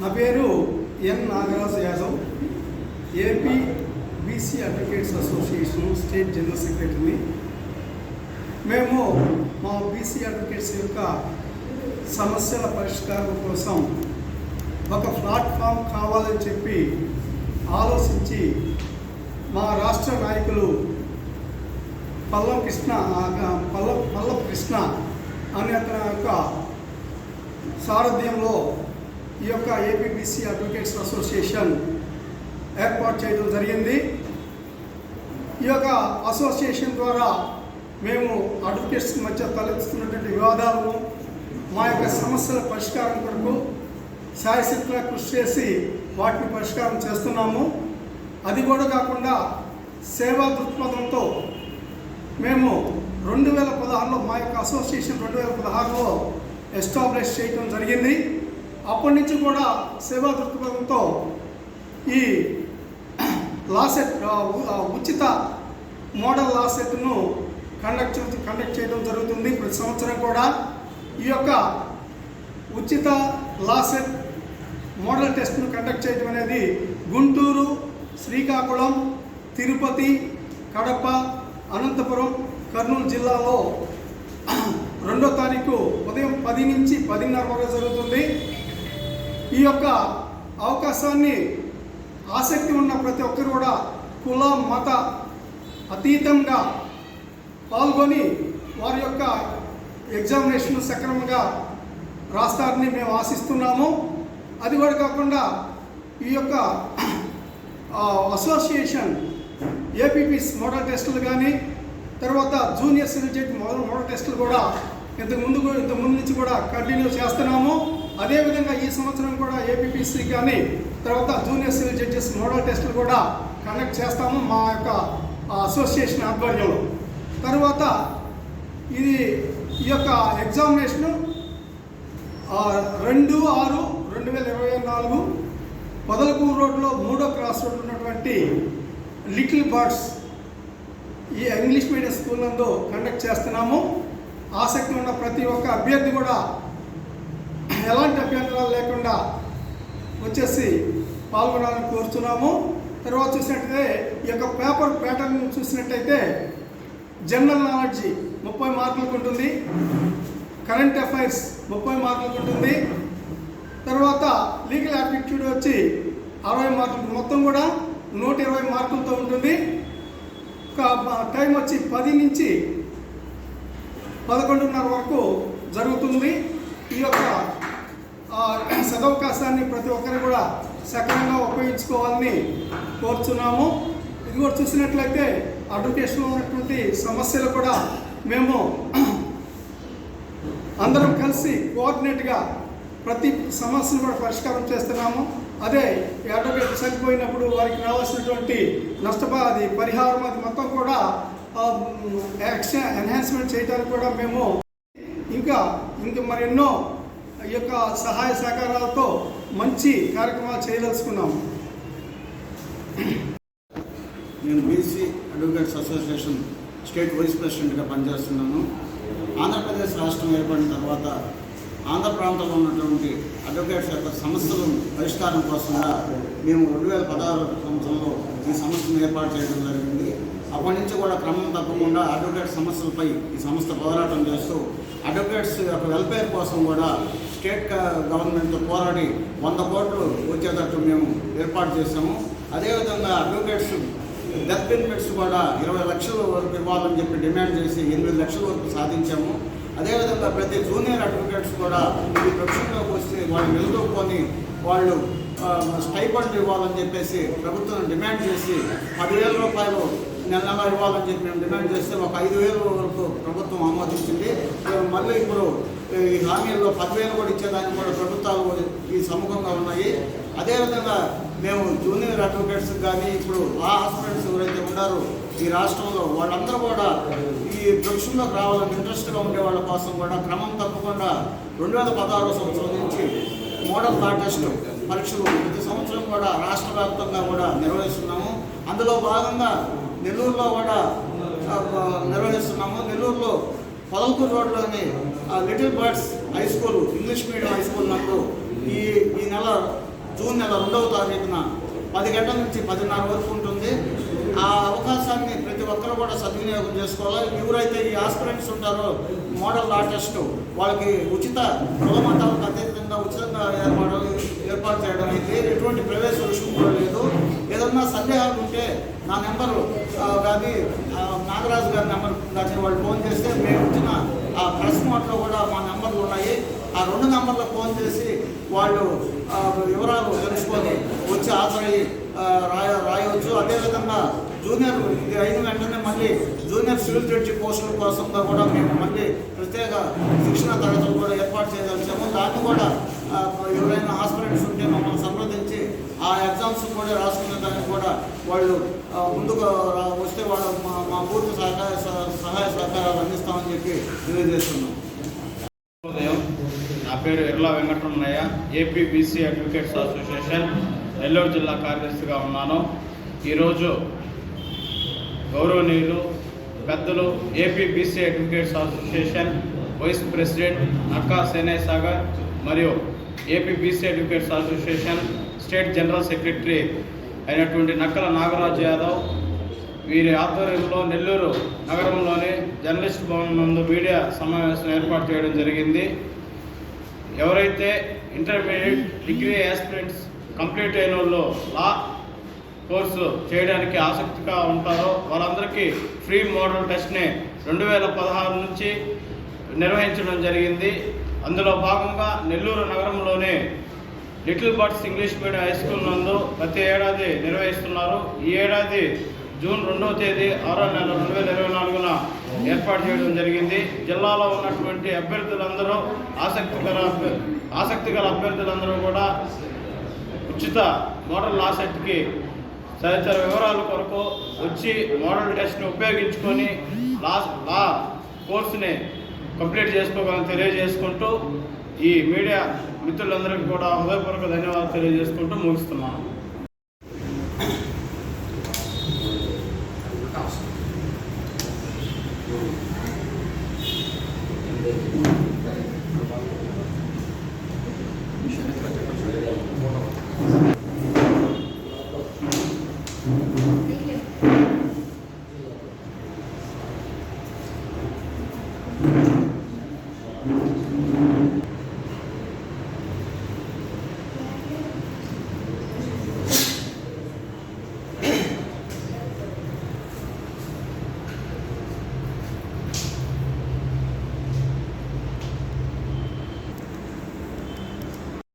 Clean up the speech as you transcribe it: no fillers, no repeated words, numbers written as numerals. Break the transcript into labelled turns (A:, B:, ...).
A: నా పేరు N Nagaraj Yadav, AP BC advocates association state general సెక్రటరీని. మేము మా బీసీ అడ్వకేట్స్ యొక్క సమస్యల పరిష్కారం కోసం ఒక ప్లాట్ఫామ్ కావాలని చెప్పి ఆలోచించి మా రాష్ట్ర నాయకులు పల్లవ కృష్ణ అనే అతని యొక్క సారథ్యంలో ఈ యొక్క ఏపీబీసీ అడ్వకేట్స్ అసోసియేషన్ ఏర్పాటు చేయడం జరిగింది. ఈ యొక్క అసోసియేషన్ ద్వారా మేము అడ్వకేట్స్ మధ్య తలెత్తుతున్నటువంటి వివాదాలను, మా యొక్క సమస్యల పరిష్కారం కొరకు శాయశక్తిగా కృషి చేసి వాటిని పరిష్కారం చేస్తున్నాము. అది కూడా కాకుండా సేవా దృక్పథంతో మేము 2016లో మా యొక్క అసోసియేషన్ 2016లో ఎస్టాబ్లిష్ చేయడం జరిగింది. అప్పటి నుంచి కూడా సేవా దృక్పథంతో ఈ లాసెట్ ఉచిత మోడల్ లాసెట్ను కండక్ట్ చేయడం జరుగుతుంది. ప్రతి సంవత్సరం కూడా ఈ యొక్క ఉచిత లాసెట్ మోడల్ టెస్ట్ను కండక్ట్ చేయడం అనేది గుంటూరు, శ్రీకాకుళం, తిరుపతి, కడప, అనంతపురం, కర్నూలు జిల్లాలో 2వ తారీఖు ఉదయం 10 నుంచి 10:30 వరకు జరుగుతుంది. ఈ యొక్క అవకాశాన్ని ఆసక్తి ఉన్న ప్రతి ఒక్కరు కూడా కుల మత అతీతంగా పాల్గొని వారి యొక్క ఎగ్జామినేషన్ సక్రమంగా రాస్తారని మేము ఆశిస్తున్నాము. అది కూడా కాకుండా ఈ యొక్క అసోసియేషన్ ఏపీపీస్ మోడల్ టెస్టులు కానీ, తర్వాత జూనియర్ సివిల్ జడ్జి మోడల్ టెస్టులు కూడా ఇంతకుముందు నుంచి కూడా కంటిన్యూ చేస్తున్నాము. అదేవిధంగా ఈ సంవత్సరం కూడా ఏపీపీసీ కానీ, తర్వాత జూనియర్ సివిల్ జడ్జెస్ మోడల్ టెస్టులు కూడా కండక్ట్ చేస్తాము మా యొక్క అసోసియేషన్ ఆధ్వర్యంలో. తర్వాత ఈ యొక్క ఎగ్జామినేషను 2/6/2024 పొదలకూరు రోడ్లో 3వ క్రాస్ రోడ్ ఉన్నటువంటి లిటిల్ బర్డ్స్ ఈ ఇంగ్లీష్ మీడియం స్కూల్ నందు కండక్ట్ చేస్తున్నాము. ఆసక్తి ఉన్న ప్రతి ఒక్క అభ్యర్థి కూడా ఎలాంటి అభ్యంతరాలు లేకుండా వచ్చేసి పాల్గొనాలని కోరుతున్నాము. తర్వాత చూసినట్టయితే ఈ యొక్క పేపర్ ప్యాటర్న్ చూసినట్టయితే జనరల్ నాలెడ్జి 30 మార్కులకు ఉంటుంది, కరెంట్ అఫైర్స్ 30 మార్కులకు ఉంటుంది, తర్వాత లీగల్ యాప్టిట్యూడ్ వచ్చి 60 మార్కులు, మొత్తం కూడా 120 మార్కులతో ఉంటుంది. టైం వచ్చి 10 నుంచి 11:30 వరకు జరుగుతుంది. ఈ యొక్క సదవకాశాన్ని ప్రతి ఒక్కరు కూడా సక్రమంగా ఉపయోగించుకోవాలని కోరుతున్నాము. ఇది కూడా చూసినట్లయితే అడ్వకేషన్లో ఉన్నటువంటి సమస్యలు కూడా మేము అందరం కలిసి కోఆర్డినేట్గా ప్రతి సమస్యను కూడా పరిష్కారం చేస్తున్నాము. అదే అడ్వకేట్ చనిపోయినప్పుడు వారికి రావాల్సినటువంటి నష్టపరి పరిహారం అది మొత్తం కూడా ఎన్హాన్స్మెంట్ చేయడానికి కూడా మేము ఇంకా మరెన్నో ఈ యొక్క సహాయ సహకారాలతో మంచి కార్యక్రమాలు చేయదలుచుకున్నాము.
B: నేను BC advocates association state vice ప్రెసిడెంట్గా పనిచేస్తున్నాను. ఆంధ్రప్రదేశ్ రాష్ట్రం ఏర్పడిన తర్వాత ఆంధ్ర ప్రాంతంలో ఉన్నటువంటి అడ్వకేట్స్ యొక్క సమస్యల పరిష్కారం కోసంగా మేము 2016 సంవత్సరంలో ఈ సంస్థను ఏర్పాటు చేయడం జరిగింది. అప్పటి నుంచి కూడా క్రమం తప్పకుండా అడ్వకేట్ సమస్యలపై ఈ సంస్థ పోరాటం చేస్తూ అడ్వకేట్స్ యొక్క వెల్ఫేర్ కోసం కూడా స్టేట్ గవర్నమెంట్తో పోరాడి 100 కోట్లు వచ్చేటట్టు మేము ఏర్పాటు చేసాము. అదేవిధంగా అడ్వకేట్స్ డెత్ బెనిఫిట్స్ కూడా 20 లక్షల వరకు ఇవ్వాలని చెప్పి డిమాండ్ చేసి 8 లక్షల వరకు సాధించాము. అదేవిధంగా ప్రతి జూనియర్ అడ్వకేట్స్ కూడా ఈ ప్రొఫెషన్లోకి వస్తే వాళ్ళు నిలదొక్కుని వాళ్ళు స్టైపెండ్ ఇవ్వాలని చెప్పేసి ప్రభుత్వం డిమాండ్ చేసి 10,000 రూపాయలు నెల ఇవ్వాలని చెప్పి మేము డిమాండ్ చేస్తే ఒక 5,000 వరకు ప్రభుత్వం ఆమోదించింది. మళ్ళీ ఇప్పుడు ఈ హామీల్లో 10,000 కూడా ఇచ్చేదానికి కూడా ప్రభుత్వాలు ఈ సముఖంగా ఉన్నాయి. అదేవిధంగా మేము జూనియర్ అడ్వకేట్స్ కానీ ఇప్పుడు లా హాస్పిటల్స్ ఎవరైతే ఉన్నారో ఈ రాష్ట్రంలో వాళ్ళందరూ కూడా ఈ ప్రొఫెషన్లోకి రావాలని ఇంట్రెస్ట్గా ఉండే వాళ్ళ కోసం కూడా క్రమం తప్పకుండా 2016 సంవత్సరం నుంచి మోడల్ లా టెస్ట్ పరీక్షలు ప్రతి సంవత్సరం కూడా రాష్ట్ర వ్యాప్తంగా కూడా నిర్వహిస్తున్నాము. అందులో భాగంగా నెల్లూరులో కూడా నిర్వహిస్తున్నాము. నెల్లూరులో పొదలకూరు రోడ్లోని little birds high school English medium high school నందు ఈ నెల జూన్ నెల 2వ తారీఖున 10 గంటల నుంచి 10:30 వరకు ఉంటుంది. ఆ అవకాశాన్ని ప్రతి ఒక్కరు కూడా సద్వినియోగం చేసుకోవాలి. ఎవరైతే ఈ ఆస్పిరెంట్స్ ఉంటారో మోడల్ లా టెస్ట్ వాళ్ళకి ఉచిత కులమతాలకు అతీతంగా ఉచితంగా ఏర్పాటు చేయడం అయితే ఎటువంటి ప్రవేశ రుసుము కూడా లేదు. ఏదన్నా సందేహాలు ఉంటే నా నెంబరు కానీ నాగరాజు గారి నెంబర్ కానీ వాళ్ళు ఫోన్ చేస్తే మేము ఇచ్చిన ఆ ప్రెస్ నోట్లో కూడా మా నెంబర్లు ఉన్నాయి. ఆ 2 నెంబర్లకు ఫోన్ చేసి వాళ్ళు వివరాలు తెలుసుకొని వచ్చి హాజరయ్యి రాయవచ్చు. అదేవిధంగా జూనియర్ ఇది అయిన వెంటనే మళ్ళీ జూనియర్ సివిల్ జడ్జి పోస్టుల కోసంగా కూడా మేము మళ్ళీ ప్రత్యేక శిక్షణ తరగతులు కూడా ఏర్పాటు చేయదలిచాము. దాన్ని కూడా ఎవరైనా ఆస్పిరెంట్స్ ఉంటే మమ్మల్ని సంప్రదించి ఆ ఎగ్జామ్స్ కూడా రాసుకునే దానికి కూడా వాళ్ళు ముందుకు వస్తే వాళ్ళు మా పూర్తి సహాయ సహకారాలు అందిస్తామని చెప్పి తెలియజేస్తున్నాం.
C: నా పేరు Erla Venkataramanaiah, AP BC advocates association Nellore జిల్లా కార్యదర్శిగా ఉన్నాను. ఈరోజు గౌరవనీయులు పెద్దలు AP BC advocates association vice president Nakka Senay Sagar మరియు AP BC advocates association state general secretary అయినటువంటి నక్కల నాగరాజు యాదవ్ వీరి ఆధ్వర్యంలో నెల్లూరు నగరంలోని జర్నలిస్ట్ భవన్ నందు మీడియా సమావేశం ఏర్పాటు చేయడం జరిగింది. ఎవరైతే ఇంటర్మీడియట్ డిగ్రీ యాస్పిరెంట్స్ కంప్లీట్ అయిన వాళ్ళు లా కోర్సు చేయడానికి ఆసక్తిగా ఉంటారో వాళ్ళందరికీ ఫ్రీ మోడల్ టెస్ట్ని 2016 నుంచి నిర్వహించడం జరిగింది. అందులో భాగంగా నెల్లూరు నగరంలోని little birds English medium high school నందు ప్రతి ఏడాది నిర్వహిస్తున్నారు. ఈ ఏడాది జూన్ 2వ తేదీ 6వ నెల 2024న ఏర్పాటు చేయడం జరిగింది. జిల్లాలో ఉన్నటువంటి అభ్యర్థులందరూ ఆసక్తి గల అభ్యర్థులందరూ కూడా ఉచిత మోడల్ లా సెట్కి తదితర వివరాల కొరకు వచ్చి మోడల్ టెస్ట్ని ఉపయోగించుకొని లా కోర్సుని కంప్లీట్ చేసుకోవాలని తెలియజేసుకుంటూ ఈ మీడియా మిత్రులందరికీ కూడా హృదయపూర్వక ధన్యవాదాలు తెలియజేసుకుంటూ ముగిస్తున్నాను.